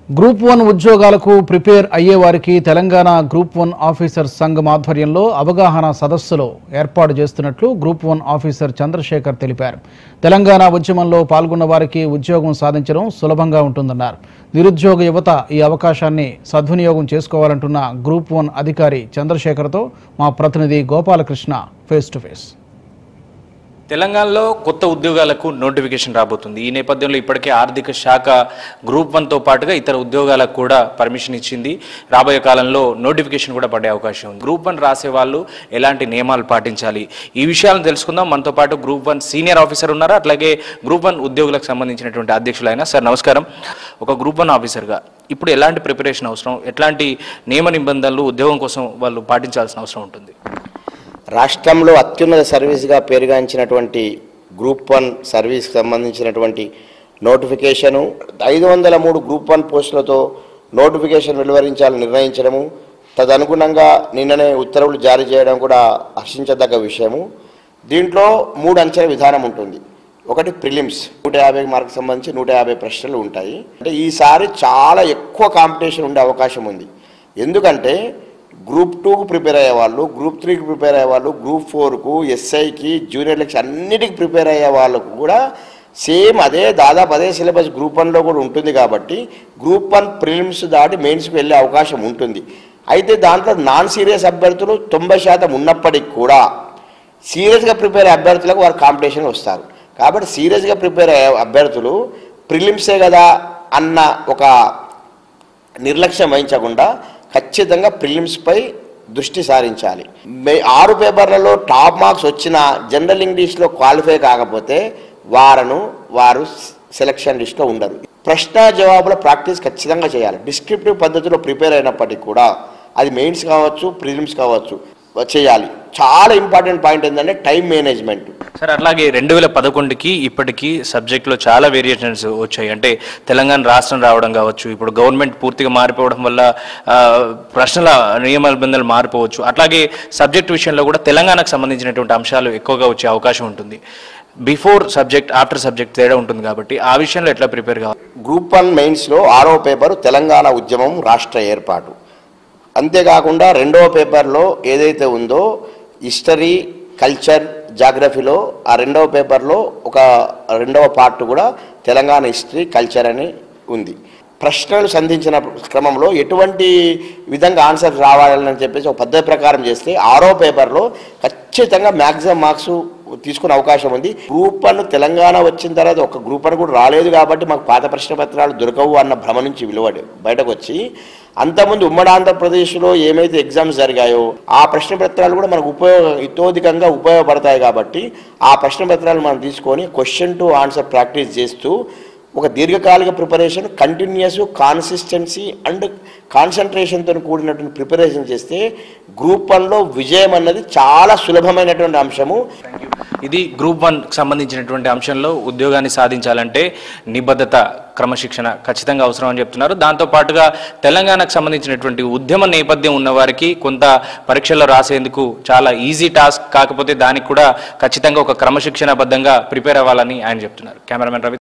Group 1 ఉద్యోగాలకు prepare అయ్యే వారికి తెలంగాణ గ్రూప్ 1 ఆఫీసర్స్ సంఘం ఆధ్వర్యంలో అవగాహన సదస్సులు ఏర్పాటు చేస్తున్నట్లు గ్రూప్ 1 ఆఫీసర్ చంద్రశేఖర్ తెలిపారు. తెలంగాణ ఉద్యమంలో పాల్గొన్న వారికి ఉద్యోగం సాధించడం సులభంగా ఉంటుందన్నారు. నిరుద్యోగ యువత ఈ అవకాశాన్ని సద్వినియోగం చేసుకోవాలంటున్న గ్రూప్ 1 అధికారి చంద్రశేఖర్తో మా ప్రతినిధి గోపాలకృష్ణ ఫేస్ టు ఫేస్. తెలంగాణలో కొత్త ఉద్యోగాలకు నోటిఫికేషన్ రాబోతుంది. ఈ నేపథ్యంలో ఇప్పటికే ఆర్థిక శాఖ గ్రూప్ 1తో పాటుగా ఇతర ఉద్యోగాలకు కూడా పర్మిషన్ ఇచ్చింది. రాబోయే కాలంలో నోటిఫికేషన్ కూడా పడే అవకాశం ఉంది. గ్రూప్ 1 రాసే వాళ్ళు ఎలాంటి నియమాలు పాటించాలి, ఈ విషయాలను తెలుసుకుందాం. మనతో పాటు గ్రూప్ 1 సీనియర్ ఆఫీసర్ ఉన్నారు, అట్లాగే గ్రూప్ 1 ఉద్యోగులకు సంబంధించినటువంటి అధ్యక్షులైన సార్ నమస్కారం. ఒక గ్రూప్ 1 ఆఫీసర్గా ఇప్పుడు ఎలాంటి ప్రిపరేషన్ అవసరం, ఎట్లాంటి నియమ నిబంధనలు ఉద్యోగం కోసం వాళ్ళు పాటించాల్సిన అవసరం ఉంటుంది? రాష్ట్రంలో అత్యున్నత సర్వీస్గా పేరుగాంచినటువంటి గ్రూప్ 1 సర్వీస్కి సంబంధించినటువంటి నోటిఫికేషను 503 గ్రూప్ 1 పోస్టులతో నోటిఫికేషన్ వెలువరించాలని నిర్ణయించడము, తదనుగుణంగా నిన్ననే ఉత్తర్వులు జారీ చేయడం కూడా హర్షించదగ్గ విషయము. దీంట్లో 3 అంచెల విధానం ఉంటుంది. ఒకటి ప్రిలిమ్స్, 150 మార్కులకు సంబంధించి 150 ప్రశ్నలు ఉంటాయి. అంటే ఈసారి చాలా ఎక్కువ కాంపిటీషన్ ఉండే అవకాశం ఉంది. ఎందుకంటే గ్రూప్ 2కు ప్రిపేర్ అయ్యేవాళ్ళు, గ్రూప్ 3కి ప్రిపేర్ అయ్యేవాళ్ళు, గ్రూప్ 4కు, ఎస్ఐకి, జూనియర్ లెక్చర్ అన్నిటికీ ప్రిపేర్ అయ్యే వాళ్ళకు కూడా సేమ్ దాదాపు అదే సిలబస్ గ్రూప్ 1లో కూడా ఉంటుంది. కాబట్టి గ్రూప్ 1 ప్రిలిమ్స్ దాటి మెయిన్స్కి వెళ్ళే అవకాశం ఉంటుంది. అయితే దాంట్లో నాన్ సీరియస్ అభ్యర్థులు 90% ఉన్నప్పటికీ కూడా సీరియస్గా ప్రిపేర్ అయ్యే అభ్యర్థులకు వారు కాంపిటీషన్ వస్తారు. కాబట్టి సీరియస్గా ప్రిపేర్ అయ్యే అభ్యర్థులు ప్రిలిమ్సే కదా అన్న ఒక నిర్లక్ష్యం వహించకుండా ఖచ్చితంగా ప్రిలిమ్స్పై దృష్టి సారించాలి. 6 పేపర్లలో టాప్ మార్క్స్ వచ్చిన జనరల్ ఇంగ్లీష్లో క్వాలిఫై కాకపోతే వారు సెలక్షన్ లిస్ట్లో ఉండరు. ప్రశ్న జవాబుల ప్రాక్టీస్ ఖచ్చితంగా చేయాలి. డిస్క్రిప్టివ్ పద్ధతిలో ప్రిపేర్ అయినప్పటికీ కూడా అది మెయిన్స్ కావచ్చు, ప్రిలిమ్స్ కావచ్చు, చేయాలి. చాలా ఇంపార్టెంట్ పాయింట్ ఏంటంటే టైం మేనేజ్మెంట్. సార్ అట్లాగే 2011కి ఇప్పటికీ సబ్జెక్టులో చాలా వేరియేషన్స్ వచ్చాయి. అంటే తెలంగాణ రాష్ట్రం రావడం కావచ్చు, ఇప్పుడు గవర్నమెంట్ పూర్తిగా మారిపోవడం వల్ల ప్రశ్నల నియమ నిబంధనలు మారిపోవచ్చు. అట్లాగే సబ్జెక్ట్ విషయంలో కూడా తెలంగాణకు సంబంధించినటువంటి అంశాలు ఎక్కువగా వచ్చే అవకాశం ఉంటుంది. బిఫోర్ సబ్జెక్ట్ ఆఫ్టర్ సబ్జెక్ట్ తేడా ఉంటుంది కాబట్టి ఆ విషయంలో ఎట్లా ప్రిపేర్ కావాలి? గ్రూప్ 1 మెయిన్స్లో 6వ పేపరు తెలంగాణ ఉద్యమం రాష్ట్ర ఏర్పాటు. అంతేకాకుండా 2వ పేపర్లో ఏదైతే ఉందో హిస్టరీ, కల్చర్, జాగ్రఫీలో ఆ 2వ పేపర్లో ఒక 2వ పార్ట్ కూడా తెలంగాణ హిస్టరీ, కల్చర్ అని ఉంది. ప్రశ్నలు సంధించిన క్రమంలో ఎటువంటి విధంగా ఆన్సర్ రావాలని చెప్పేసి ఒక పద్ధతి ప్రకారం చేస్తే 6వ పేపర్లో ఖచ్చితంగా మ్యాక్సిమం మార్క్స్ తీసుకునే అవకాశం ఉంది. గ్రూప్ 1 తెలంగాణ వచ్చిన తర్వాత ఒక గ్రూప్ 1 కూడా రాలేదు కాబట్టి మాకు పాత ప్రశ్న పత్రాలు దొరకవు అన్న భ్రమ నుంచి బయటకు వచ్చి అంతకుముందు ఉమ్మడి ఆంధ్రప్రదేశ్లో ఏమైతే ఎగ్జామ్స్ జరిగాయో ఆ ప్రశ్న పత్రాలు కూడా మనకు ఇతోధికంగా ఉపయోగపడతాయి. కాబట్టి ఆ ప్రశ్న పత్రాలు మనం తీసుకొని క్వశ్చన్ టు ఆన్సర్ ప్రాక్టీస్ చేస్తూ ఒక దీర్ఘకాలిక ప్రిపరేషన్, కంటిన్యూస్, కాన్సిస్టెన్సీ అండ్ కాన్సన్ట్రేషన్తో కూడినటువంటి ప్రిపరేషన్ చేస్తే గ్రూప్ 1లో విజయం అన్నది చాలా సులభమైనటువంటి అంశము. ఇది గ్రూప్ 1కి సంబంధించినటువంటి అంశంలో ఉద్యోగాన్ని సాధించాలంటే నిబద్ధత, క్రమశిక్షణ ఖచ్చితంగా అవసరం అని చెప్తున్నారు. దాంతోపాటుగా తెలంగాణకు సంబంధించినటువంటి ఉద్యమ నేపథ్యం ఉన్నవారికి కొంత పరీక్షల్లో రాసేందుకు చాలా ఈజీ టాస్క్, కాకపోతే దానికి కూడా ఖచ్చితంగా ఒక క్రమశిక్షణబద్ధంగా ప్రిపేర్ అవ్వాలని ఆయన చెప్తున్నారు. కెమెరామెన్ రవి.